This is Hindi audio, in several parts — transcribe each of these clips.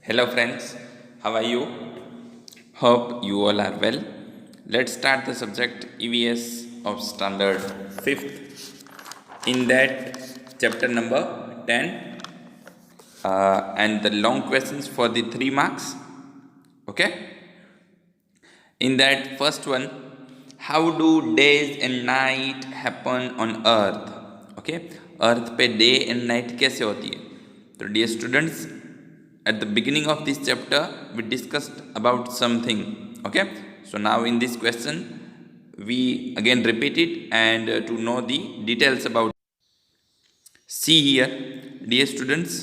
Hello friends, how are you? Hope you all are well. Let's start the subject EVS of standard 5th. In that chapter number 10 and the long questions for the 3 marks. Okay? In that first one, how do days and night happen on earth? Okay? Earth पे day and night कैसे होती है? तो dear students, at the beginning of this chapter we discussed about something. Okay, so now in this question we again repeat it and to know the details about. See here dear students,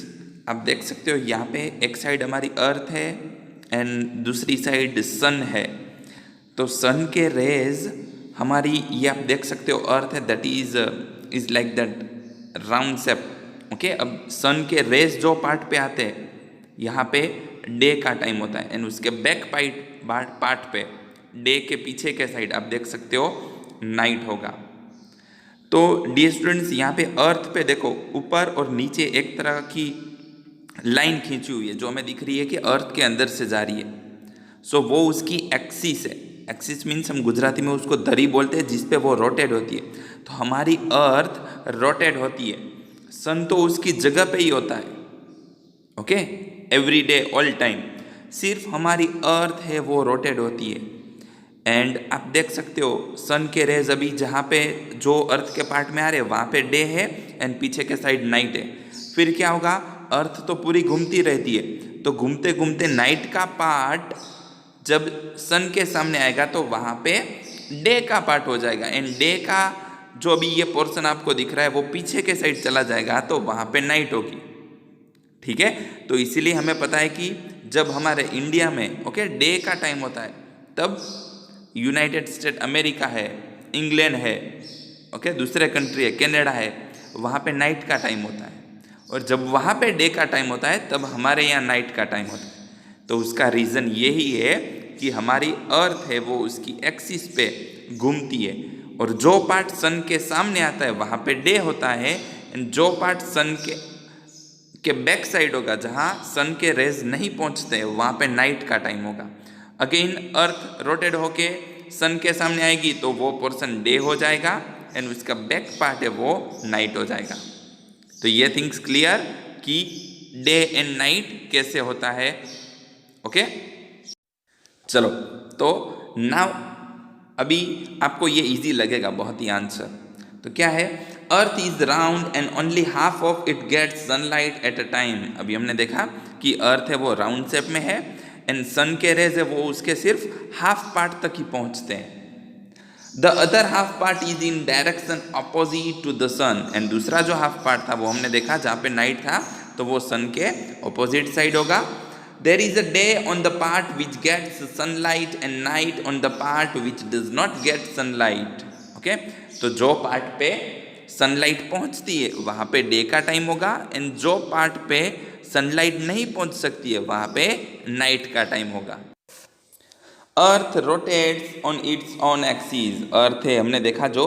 आप देख सकते हो यहाँ पे एक साइड हमारी अर्थ है एंड दूसरी साइड सन है. तो सन के रेज हमारी ये आप देख सकते हो अर्थ है that is like that round shape. Okay, अब सन के रेज जो पार्ट पे आते हैं यहाँ पे डे का टाइम होता है एंड उसके बैक पार्ट पे डे के पीछे के साइड आप देख सकते हो नाइट होगा. तो डियर स्टूडेंट्स यहाँ पे अर्थ पे देखो ऊपर और नीचे एक तरह की लाइन खींची हुई है जो हमें दिख रही है कि अर्थ के अंदर से जा रही है. सो वो उसकी एक्सिस है. एक्सिस मीन्स हम गुजराती में उसको धरी बोलते हैं जिसपे वो रोटेट होती है. तो हमारी अर्थ रोटेट होती है, सन तो उसकी जगह पे ही होता है. Okay, every day all time. सिर्फ हमारी अर्थ है वो रोटेट होती है. एंड आप देख सकते हो सन के रेज अभी जहाँ पे जो अर्थ के पार्ट में आ रहे हैं वहाँ पे डे है एंड पीछे के साइड नाइट है. फिर क्या होगा, अर्थ तो पूरी घूमती रहती है, तो घूमते घूमते नाइट का पार्ट जब सन के सामने आएगा तो वहाँ पे डे का पार्ट हो जाएगा एंड डे का जो अभी ये पोर्शन आपको दिख रहा है वो पीछे के साइड चला जाएगा तो वहाँ पे नाइट होगी. ठीक है, तो इसीलिए हमें पता है कि जब हमारे इंडिया में ओके डे का टाइम होता है तब यूनाइटेड स्टेट अमेरिका है, इंग्लैंड है, ओके दूसरे कंट्री है, कनाडा है, वहाँ पे नाइट का टाइम होता है. और जब वहाँ पे डे का टाइम होता है तब हमारे यहाँ नाइट का टाइम होता है. तो उसका रीज़न यही है कि हमारी अर्थ है वो उसकी एक्सिस पे घूमती है और जो पार्ट सन के सामने आता है वहाँ पे डे होता है एंड जो पार्ट सन के बैक साइड होगा जहाँ सन के रेज नहीं पहुँचते वहाँ पे नाइट का टाइम होगा. अगेन अर्थ रोटेट होके सन के सामने आएगी तो वो पोर्शन डे हो जाएगा एंड उसका बैक पार्ट है वो नाइट हो जाएगा. तो ये थिंग्स क्लियर कि डे एंड नाइट कैसे होता है. ओके, चलो तो नाउ अभी आपको ये इजी लगेगा बहुत ही आंसर. तो क्या है, earth is round and only half of it gets sunlight at a time. अभी हमने देखा कि अर्थ है वो राउंड शेप में है एंड सन के रेज है वो उसके सिर्फ हाफ पार्ट तक ही पहुंचते हैं. The other half part is in direction opposite to the sun. And दूसरा जो हाफ पार्ट था वो हमने देखा जहाँ पे नाइट था तो वो सन के अपोजिट साइड होगा. There is a day on the part which gets sunlight and night on the part which does not get sunlight. Okay, तो जो पार्ट पे सनलाइट पहुंचती है वहाँ पे डे का टाइम होगा एंड जो पार्ट पे सनलाइट नहीं पहुंच सकती है वहाँ पे नाइट का टाइम होगा. Earth rotates on its on axis. Earth है हमने देखा जो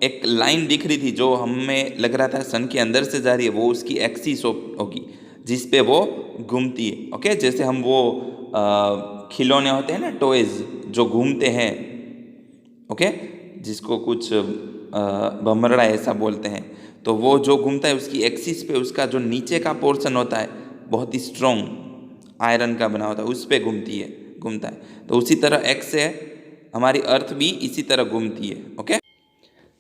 एक लाइन दिख रही थी जो हमें लग रहा था सन के अंदर से जा रही है वो उसकी एक्सिस होगी जिस पे वो घूमती है. ओके, जैसे हम वो खिलौने होते हैं ना टॉयज जो घूमते हैं, ओके जिसको कुछ भमरड़ा ऐसा बोलते हैं, तो वो जो घूमता है उसकी एक्सिस पे उसका जो नीचे का पोर्शन होता है बहुत ही स्ट्रॉन्ग आयरन का बना होता है उस पर घूमता है. तो उसी तरह एक्स है हमारी अर्थ भी इसी तरह घूमती है. Okay,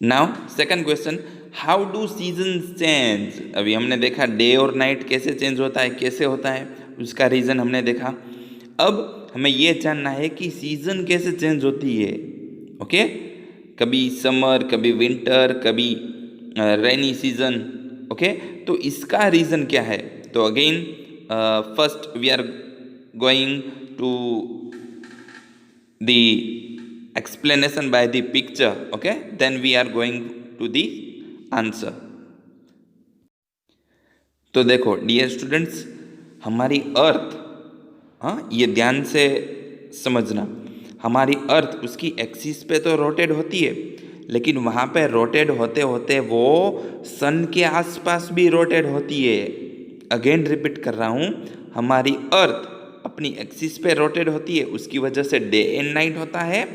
now second question, how do season change. अभी हमने देखा डे और नाइट कैसे चेंज होता है, कैसे होता है, उसका रीज़न हमने देखा. अब हमें ये जानना है कि सीजन कैसे चेंज होती है. ओके, कभी समर, कभी विंटर, कभी रेनी सीजन. ओके, तो इसका रीज़न क्या है. तो again first we are going to the explanation by the picture. Okay, then we are going to the answer. तो देखो डियर स्टूडेंट्स, हमारी अर्थ, हाँ ये ध्यान से समझना, हमारी अर्थ उसकी एक्सिस पे तो रोटेट होती है लेकिन वहाँ पे रोटेट होते होते वो सन के आसपास भी रोटेट होती है. अगेन रिपीट कर रहा हूँ, हमारी अर्थ अपनी एक्सिस पे रोटेट होती है, उसकी वजह से डे एंड नाइट होता है।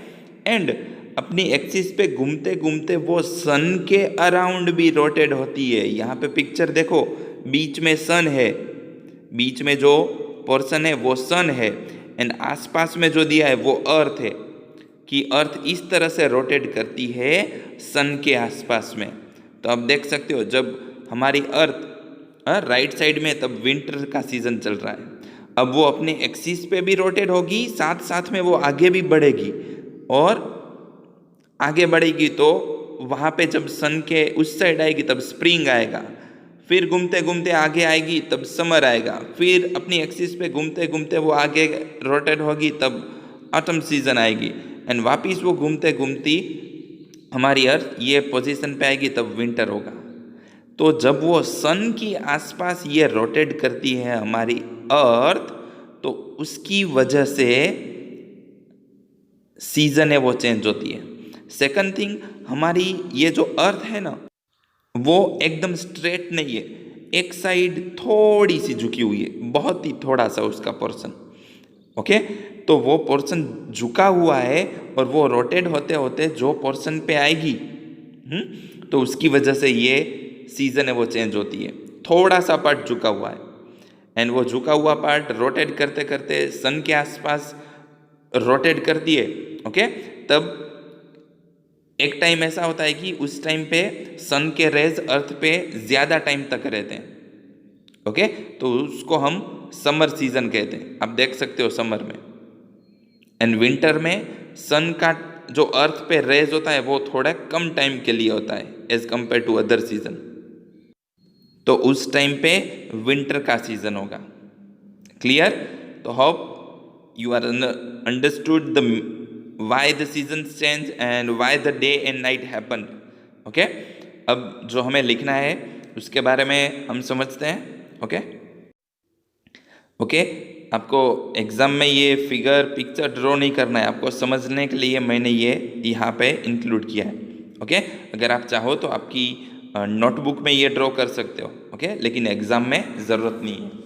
एंड अपनी एक्सिस पे घूमते घूमते वो सन के अराउंड भी रोटेट होती है। यहाँ पे पिक्चर देखो, बीच में सन है, बीच में जो पोर्शन है वो सन है, एंड आसपास में जो दिया है वो अर्थ है, कि अर्थ इस तरह से रोटेट करती है सन के आसपास में। तो आप देख सकते हो जब हमारी अर्थ राइट साइड में, तब विंटर का सीजन चल रहा है। अब वो अपने एक्सिस पे भी रोटेट होगी, साथ साथ में वो आगे भी बढ़ेगी, और आगे बढ़ेगी तो वहाँ पे जब सन के उस साइड आएगी तब स्प्रिंग आएगा, फिर घूमते घूमते आगे आएगी तब समर आएगा, फिर अपनी एक्सिस पे घूमते घूमते वो आगे रोटेट होगी तब ऑटम सीजन आएगी, एंड वापिस वो घूमते घूमती हमारी अर्थ ये पोजीशन पे आएगी तब विंटर होगा। तो जब वो सन की आसपास ये रोटेट करती है हमारी अर्थ, तो उसकी वजह से सीजन है वो चेंज होती है। सेकंड थिंग, हमारी ये जो अर्थ है ना, वो एकदम स्ट्रेट नहीं है, एक साइड थोड़ी सी झुकी हुई है, बहुत ही थोड़ा सा उसका पोर्शन। ओके, तो वो पोर्शन झुका हुआ है, और वो रोटेट होते होते जो पोर्शन पे आएगी, तो उसकी वजह से ये सीजन है वो चेंज होती है। थोड़ा सा पार्ट झुका हुआ है, एंड वो झुका हुआ पार्ट रोटेट करते करते सन के आसपास रोटेट करती है। ओके, तब एक टाइम ऐसा होता है कि उस टाइम पे सन के रेज अर्थ पे ज़्यादा टाइम तक रहते हैं। ओके, तो उसको हम समर सीजन कहते हैं, आप देख सकते हो समर में। एंड विंटर में सन का जो अर्थ पे रेज होता है वो थोड़ा कम टाइम के लिए होता है as compare to other season, तो उस टाइम पे विंटर का सीजन होगा। क्लियर? तो hope you are understood the why the season change and why the day and night happen. Okay, अब जो हमें लिखना है उसके बारे में हम समझते हैं। ओके ओके, आपको एग्ज़ाम में ये फिगर पिक्चर ड्रॉ नहीं करना है, आपको समझने के लिए मैंने ये यहाँ पे इंक्लूड किया है। ओके, अगर आप चाहो तो आपकी नोटबुक में ये ड्रॉ कर सकते हो। ओके, लेकिन एग्ज़ाम में ज़रूरत नहीं है।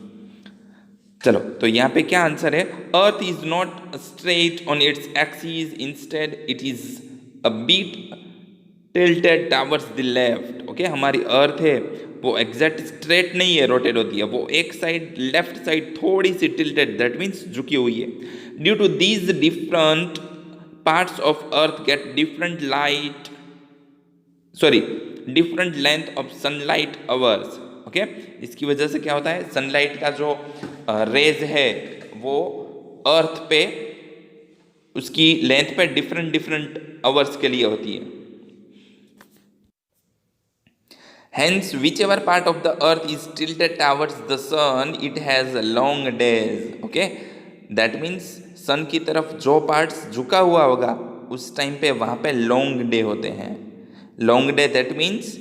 चलो, तो यहाँ पे क्या आंसर है? Earth is not straight on its axis, instead it is a bit tilted towards the left. Okay, हमारी अर्थ है वो एग्जैक्ट स्ट्रेट नहीं है, रोटेट होती है, वो एक साइड लेफ्ट साइड थोड़ी सी टिल्टेड, दैट मीन्स झुकी हुई है। Due to these different parts of earth get different light, sorry different length of sunlight hours. Okay, इसकी वजह से क्या होता है, सनलाइट का जो रेज है वो अर्थ पे उसकी लेंथ पे डिफरेंट डिफरेंट आवर्स के लिए होती है। Hence, whichever part of the earth is tilted towards the sun, it has long days. Okay, that means sun की तरफ जो पार्ट्स झुका हुआ होगा उस टाइम पे वहाँ पे लॉन्ग डे होते हैं। लॉन्ग डे दैट मीन्स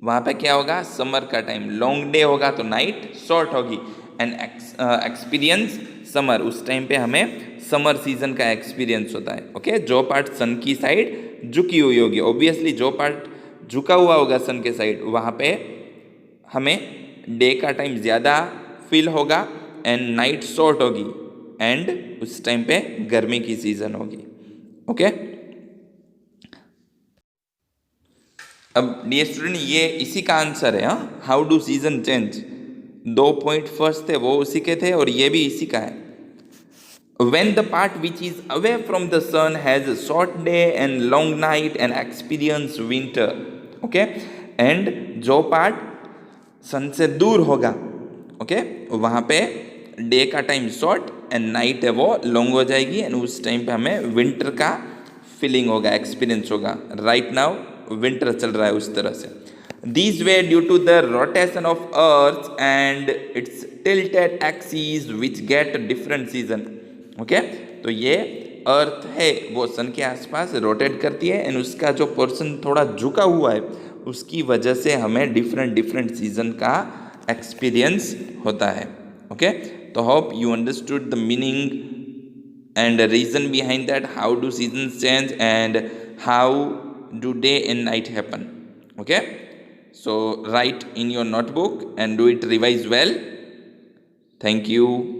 वहाँ पे क्या होगा, समर का टाइम, लॉन्ग डे होगा तो नाइट शॉर्ट होगी, एंड एक्सपीरियंस समर, उस टाइम पे हमें समर सीजन का एक्सपीरियंस होता है। ओके, जो पार्ट सन की साइड झुकी हुई होगी, ऑब्वियसली जो पार्ट झुका हुआ होगा सन के साइड, वहाँ पे हमें डे का टाइम ज़्यादा फील होगा एंड नाइट शॉर्ट होगी, एंड उस टाइम पे गर्मी की सीजन होगी। ओके, अब डियर स्टूडेंट ये इसी का आंसर है। हाँ, how do season change, 2 point first थे वो उसी के थे, और ये भी इसी का है। When the part which is away from the sun has a short day and long night and experience winter. Okay, and जो पार्ट सन से दूर होगा, ओके, वहाँ पे डे का टाइम शॉर्ट एंड नाइट है वो लॉन्ग हो जाएगी, एंड उस टाइम पे हमें विंटर का फीलिंग होगा, एक्सपीरियंस होगा। राइट नाउ विंटर चल रहा है उस तरह से। These were due to the rotation of Earth and its tilted axis which get different season. Okay, तो ये अर्थ है वो सन के आसपास रोटेट करती है, एंड उसका जो पोर्शन थोड़ा झुका हुआ है उसकी वजह से हमें डिफरेंट डिफरेंट सीजन का एक्सपीरियंस होता है। ओके, तो hope you understood the meaning and reason behind that, how do season change and how do day and night happen. Okay, so write in your notebook and do it revise well. Thank you.